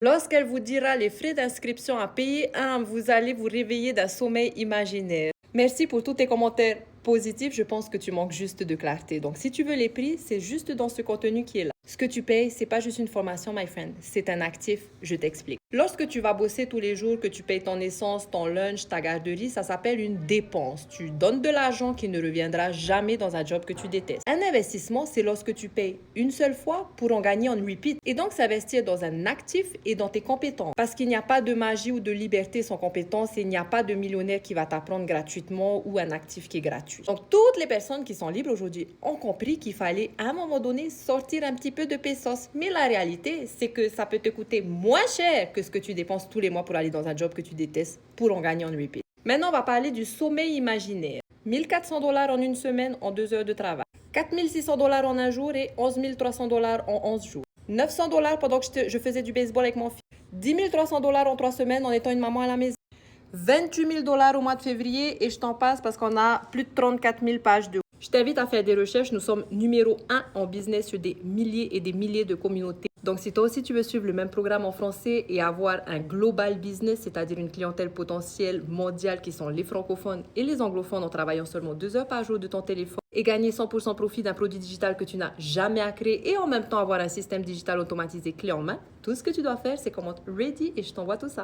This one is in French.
Lorsqu'elle vous dira les frais d'inscription à payer, vous allez vous réveiller d'un sommeil imaginaire. Merci pour tous tes commentaires positifs. Je pense que tu manques juste de clarté. Donc, si tu veux les prix, c'est juste dans ce contenu qui est là. Ce que tu payes, c'est pas juste une formation, my friend. C'est un actif. Je t'explique. Lorsque tu vas bosser tous les jours, que tu payes ton essence, ton lunch, ta garderie, ça s'appelle une dépense. Tu donnes de l'argent qui ne reviendra jamais dans un job que tu détestes. Un investissement, c'est lorsque tu payes une seule fois pour en gagner en repeat. Et donc, s'investir dans un actif et dans tes compétences. Parce qu'il n'y a pas de magie ou de liberté sans compétences et il n'y a pas de millionnaire qui va t'apprendre gratuitement ou un actif qui est gratuit. Donc, toutes les personnes qui sont libres aujourd'hui ont compris qu'il fallait à un moment donné sortir un petit peu de pesos. Mais la réalité, c'est que ça peut te coûter moins cher que ce que tu dépenses tous les mois pour aller dans un job que tu détestes pour en gagner en repeat. Maintenant, on va parler du sommeil imaginaire. 1400 $ en une semaine en 2 heures de travail. 4600 $ en un jour et 11 300 $ en 11 jours. 900 $ pendant que je faisais du baseball avec mon fils. 10 300 $ en 3 semaines en étant une maman à la maison. 28 000 $ au mois de février et je t'en passe parce qu'on a plus de 34 000 pages de. Je t'invite à faire des recherches. Nous sommes numéro 1 en business sur des milliers et des milliers de communautés. Donc, si toi aussi tu veux suivre le même programme en français et avoir un global business, c'est-à-dire une clientèle potentielle mondiale qui sont les francophones et les anglophones en travaillant seulement 2 heures par jour de ton téléphone et gagner 100% profit d'un produit digital que tu n'as jamais à créer et en même temps avoir un système digital automatisé clé en main, tout ce que tu dois faire, c'est commenter ready et je t'envoie tout ça.